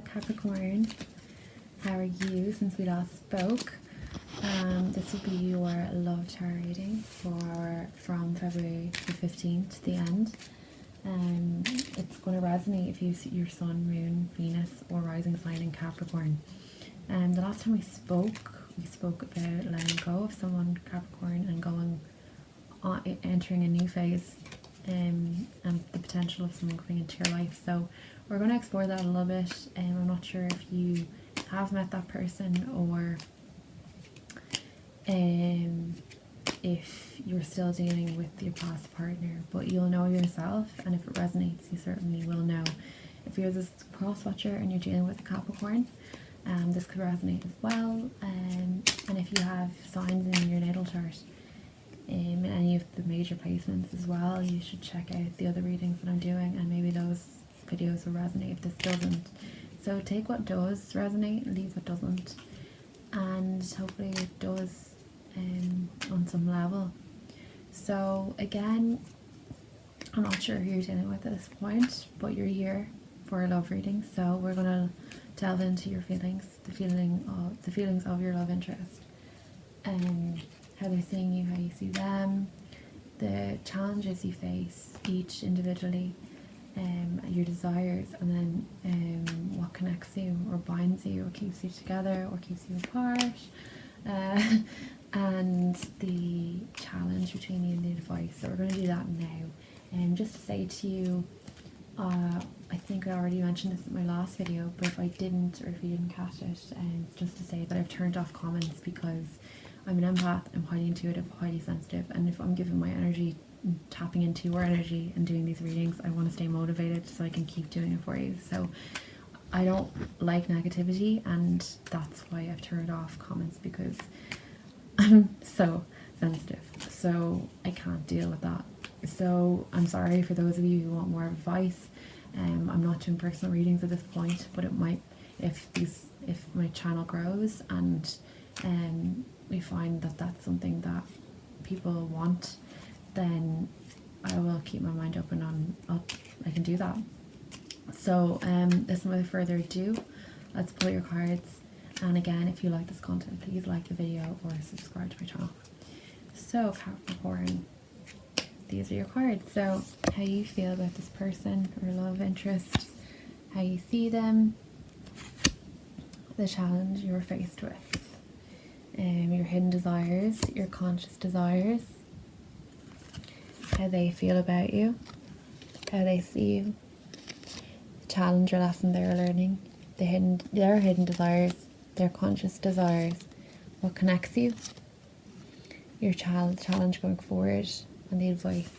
Capricorn, how are you since we last spoke? This will be your love tarot reading from February the 15th to the end. It's going to resonate if you see your Sun, Moon, Venus or rising sign in Capricorn. The last time we spoke about letting go of someone, Capricorn, and going on, entering a new phase, and the potential of someone coming into your life. So we're going to explore that a little bit. I'm not sure if you have met that person or if you're still dealing with your past partner, but you'll know yourself, and if it resonates you certainly will know. If you're this cross watcher and you're dealing with a Capricorn, this could resonate as well. And if you have signs in your natal chart in any of the major placements as well, you should check out the other readings that I'm doing, and maybe those videos will resonate if this doesn't. So take what does resonate and leave what doesn't, and hopefully it does on some level. So again, I'm not sure who you're dealing with at this point, but you're here for a love reading. So we're going to delve into your feelings, the feelings of your love interest, and how they're seeing you, how you see them, the challenges you face each individually, your desires, and then what connects you or binds you or keeps you together or keeps you apart, and the challenge between you and the advice. So we're going to do that now. And just to say to you, I think I already mentioned this in my last video, but if I didn't, or if you didn't catch it, just to say that I've turned off comments because I'm an empath, I'm highly intuitive, highly sensitive, and if I'm giving my energy, tapping into your energy and doing these readings, I want to stay motivated so I can keep doing it for you. So I don't like negativity, and that's why I've turned off comments, because I'm so sensitive, so I can't deal with that. So I'm sorry for those of you who want more advice. I'm not doing personal readings at this point, but it might, if my channel grows and we find that that's something that people want, then I will keep my mind open on I can do that. So without further ado, let's pull your cards. And again, if you like this content, please like the video or subscribe to my channel. So Capricorn, these are your cards. So how you feel about this person or love interest, how you see them, the challenge you're faced with, your hidden desires, your conscious desires, how they feel about you, how they see you, the challenge or lesson they're learning, their hidden desires, their conscious desires, what connects you, your challenge going forward, and the advice.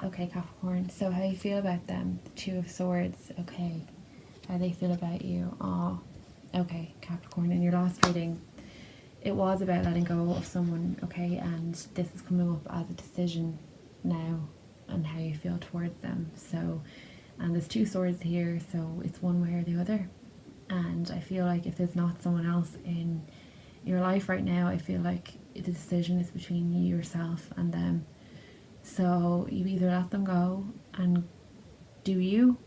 Okay, Capricorn, so how you feel about them? The Two of Swords. Okay, how they feel about you? Oh, okay, Capricorn, in your last reading it was about letting go of someone, okay, and this is coming up as a decision now and how you feel towards them. So, and there's two swords here, so it's one way or the other. And I feel like if there's not someone else in your life right now, I feel like the decision is between you, yourself, and them. So you either let them go and do you,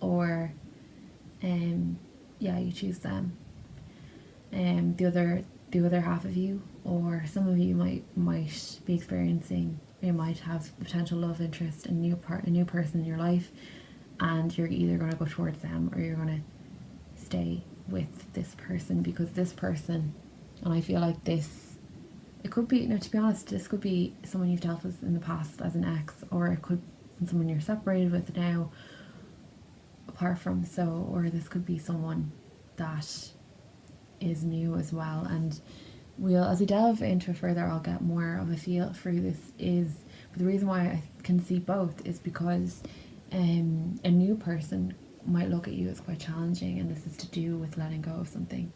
or you choose them. The other half of you, or some of you might be experiencing, you might have potential love interest in a new person in your life, and you're either going to go towards them or you're going to stay with this person, because this person, and I feel like this, it could be, to be honest, this could be someone you've dealt with in the past as an ex, or it could be someone you're separated with now apart from, so, or this could be someone that is new as well. And as we delve into it further, I'll get more of a feel for who this is. But the reason why I can see both is because a new person might look at you as quite challenging, and this is to do with letting go of something,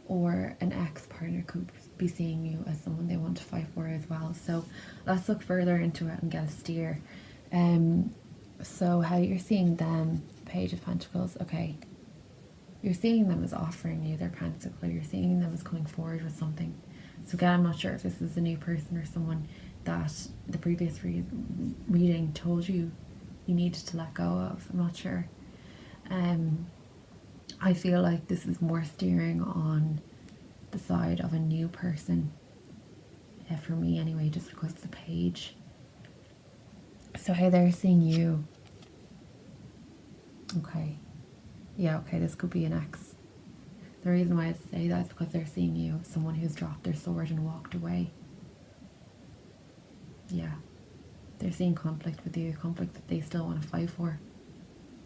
or an ex-partner could be seeing you as someone they want to fight for as well. So let's look further into it and get a steer. So how you're seeing them, Page of Pentacles. Okay, you're seeing them as offering you their pentacle, you're seeing them as coming forward with something. So again, I'm not sure if this is a new person or someone that the previous reading told you needed to let go of. I'm not sure. I feel like this is more steering on the side of a new person, for me anyway, just because it's a page. So how they're seeing you. Okay. Yeah, okay, this could be an ex. The reason why I say that is because they're seeing you, someone who's dropped their sword and walked away. Yeah. They're seeing conflict with you, conflict that they still want to fight for.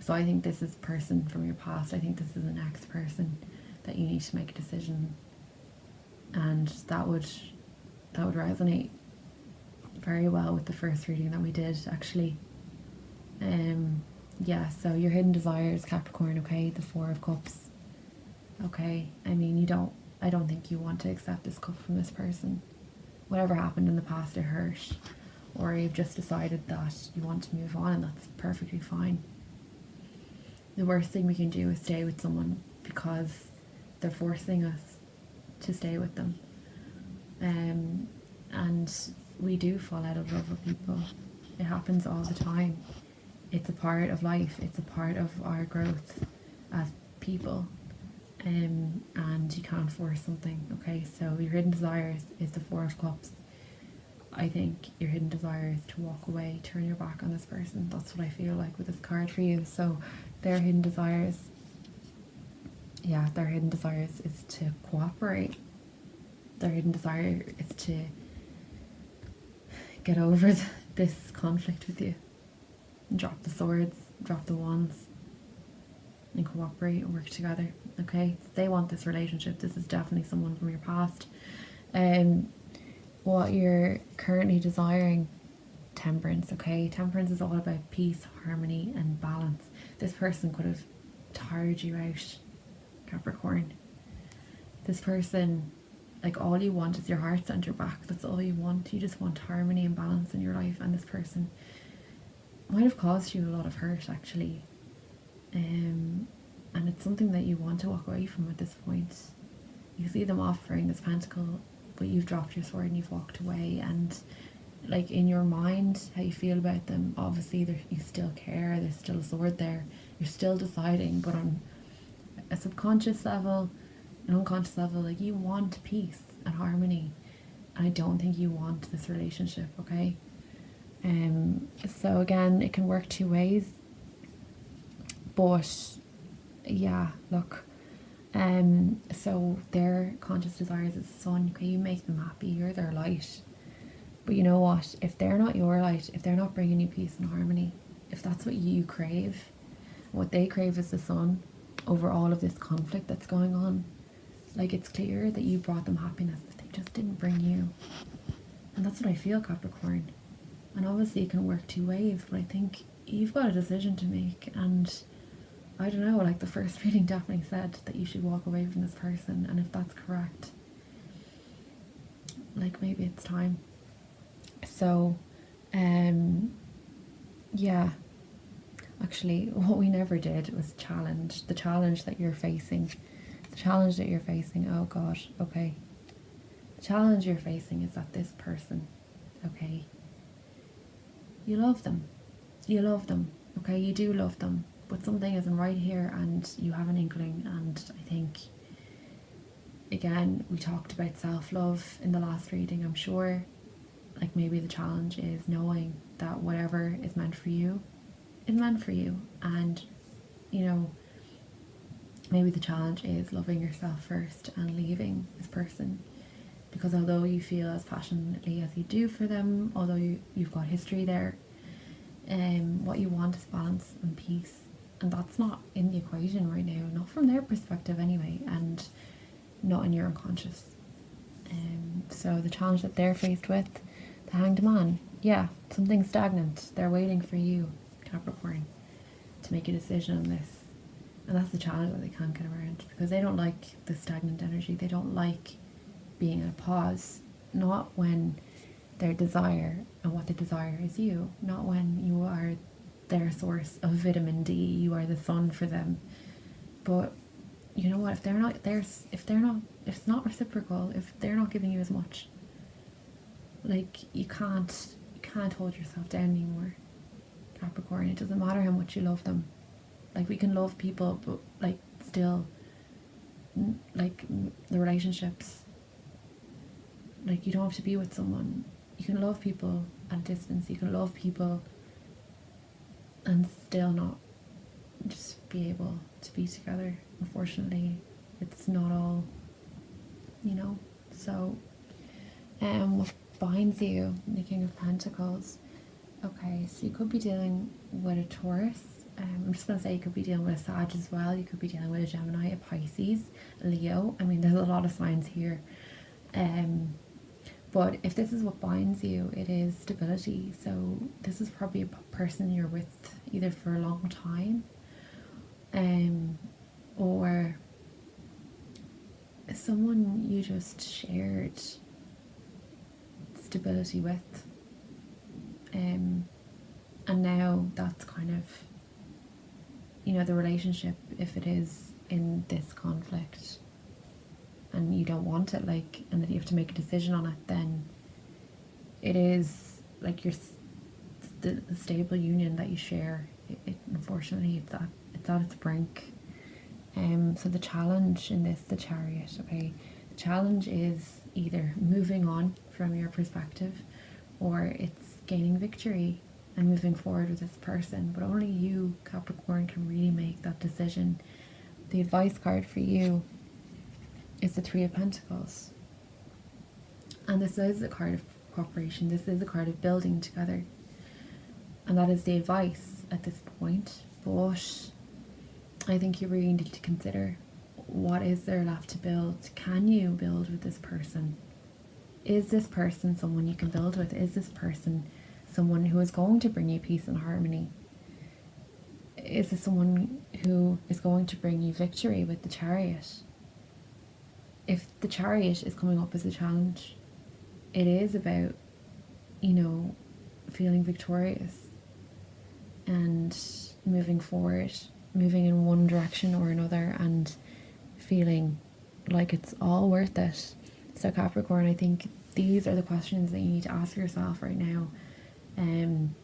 So I think this is a person from your past. I think this is an ex-person that you need to make a decision. And that would resonate very well with the first reading that we did, actually. Yeah, so your hidden desires, Capricorn, okay, the Four of Cups. Okay, I mean, I don't think you want to accept this cup from this person. Whatever happened in the past, it hurt. Or you've just decided that you want to move on, and that's perfectly fine. The worst thing we can do is stay with someone because they're forcing us to stay with them. And we do fall out of love with people. It happens all the time. It's a part of life. It's a part of our growth as people. And you can't force something, okay? So your hidden desires is the Four of Cups. I think your hidden desire is to walk away, turn your back on this person. That's what I feel like with this card for you. So their hidden desires, yeah, their hidden desires is to cooperate. Their hidden desire is to get over this conflict with you. Drop the swords, drop the wands, and cooperate and work together, okay? They want this relationship. This is definitely someone from your past. What you're currently desiring, Temperance, okay? Temperance is all about peace, harmony, and balance. This person could have tired you out, Capricorn. This person, like, all you want is your heart center back. That's all you want. You just want harmony and balance in your life, and this person might have caused you a lot of hurt, actually. And it's something that you want to walk away from at this point. You see them offering this pentacle, but you've dropped your sword and you've walked away, and like in your mind, how you feel about them, obviously you still care, there's still a sword there, you're still deciding, but on a subconscious level, an unconscious level, like, you want peace and harmony, and I don't think you want this relationship, okay? So again, it can work two ways, but yeah, look, so their conscious desires is the sun, okay? You make them happy, you're their light. But you know what, if they're not your light, if they're not bringing you peace and harmony, if that's what you crave, what they crave is the sun over all of this conflict that's going on, like, it's clear that you brought them happiness that they just didn't bring you. And that's what I feel, Capricorn. And obviously it can work two ways, but I think you've got a decision to make, and I don't know, like, the first reading definitely said that you should walk away from this person, and if that's correct, like, maybe it's time. So, yeah, actually, what we never did was challenge, the challenge that you're facing. The challenge that you're facing, oh God, okay. The challenge you're facing is that this person, okay, you love them, okay, you do love them, but something isn't right here, and you have an inkling. And I think, again, we talked about self-love in the last reading. I'm sure, like, maybe the challenge is knowing that whatever is meant for you is meant for you, and, you know, maybe the challenge is loving yourself first and leaving this person, because although you feel as passionately as you do for them, although you've got history there, what you want is balance and peace, and that's not in the equation right now, not from their perspective anyway, and not in your unconscious. So the challenge that they're faced with, the Hanged Man, yeah, something stagnant. They're waiting for you, Capricorn, to make a decision on this. And that's the challenge that they can't get around, because they don't like the stagnant energy. They don't like being in a pause. Not when their desire and what they desire is you. Not when you are their source of vitamin D. You are the sun for them. But you know what? If it's not reciprocal, if they're not giving you as much, Like, you can't hold yourself down anymore, Capricorn. It doesn't matter how much you love them. Like, we can love people, but like still, like, the relationships, like, you don't have to be with someone. You can love people at a distance. You can love people and still not just be able to be together. Unfortunately, it's not all, you know. So what binds you? The King of Pentacles. Okay, so you could be dealing with a Taurus. I'm just going to say you could be dealing with a Sag as well. You could be dealing with a Gemini, a Pisces, a Leo. I mean, there's a lot of signs here. But if this is what binds you, it is stability. So this is probably a person you're with either for a long time, or someone you just shared stability with. And now that's kind of, you know, the relationship, if it is in this conflict and you don't want it, like, and that you have to make a decision on it, then it is like the stable union that you share. It unfortunately, it's at its brink. So the challenge in this, the Chariot, okay, the challenge is either moving on from your perspective, or it's gaining victory and moving forward with this person. But only you, Capricorn, can really make that decision. The advice card for you is the Three of Pentacles, and this is a card of cooperation. This is a card of building together, and that is the advice at this point. But I think you really need to consider, what is there left to build? Can you build with this person? Is this person someone you can build with? Is this person someone who is going to bring you peace and harmony? Is this someone who is going to bring you victory with the Chariot? If the Chariot is coming up as a challenge, it is about, you know, feeling victorious and moving forward, moving in one direction or another, and feeling like it's all worth it. So Capricorn, I think these are the questions that you need to ask yourself right now, and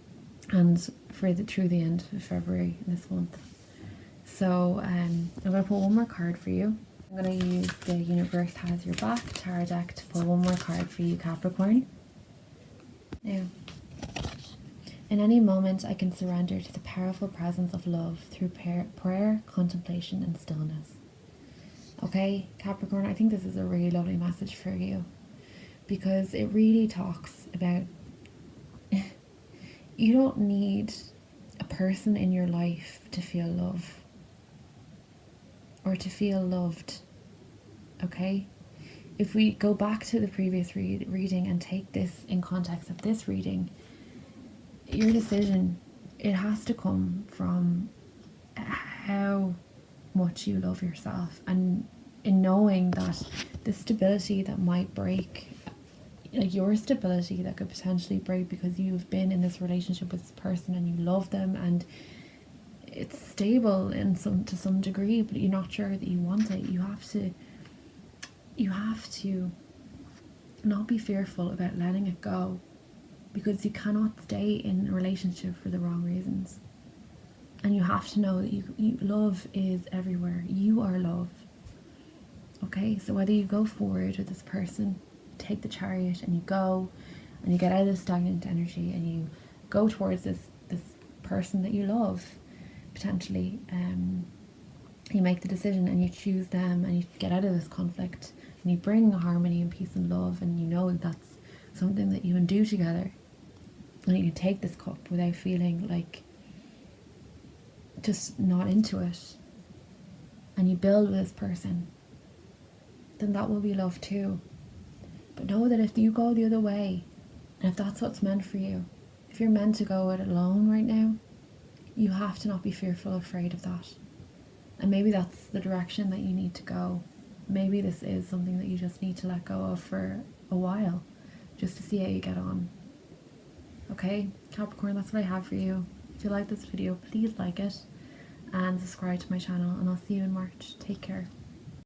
through the end of February this month. So I'm going to pull one more card for you. I'm going to use the Universe Has Your Back tarot deck to pull one more card for you, Capricorn. Now, in any moment, I can surrender to the powerful presence of love through prayer, contemplation, and stillness. Okay, Capricorn, I think this is a really lovely message for you, because it really talks about you don't need a person in your life to feel love or to feel loved. Okay, if we go back to the previous reading and take this in context of this reading, your decision, it has to come from how much you love yourself, and in knowing that the stability that might break, like your stability that could potentially break because you've been in this relationship with this person and you love them and it's stable to some degree, but you're not sure that you want it. You have to not be fearful about letting it go, because you cannot stay in a relationship for the wrong reasons. And you have to know that love is everywhere. You are love. Okay, so whether you go forward with this person, take the Chariot and you go and you get out of this stagnant energy and you go towards this person that you love, potentially, you make the decision and you choose them and you get out of this conflict and you bring harmony and peace and love, and you know that's something that you can do together, and you can take this cup without feeling like just not into it, and you build with this person, then that will be love too. But know that if you go the other way, and if that's what's meant for you, if you're meant to go it alone right now, you have to not be fearful or afraid of that. And maybe that's the direction that you need to go. Maybe this is something that you just need to let go of for a while, just to see how you get on. Okay, Capricorn, that's what I have for you. If you like this video, please like it and subscribe to my channel, and I'll see you in March. Take care.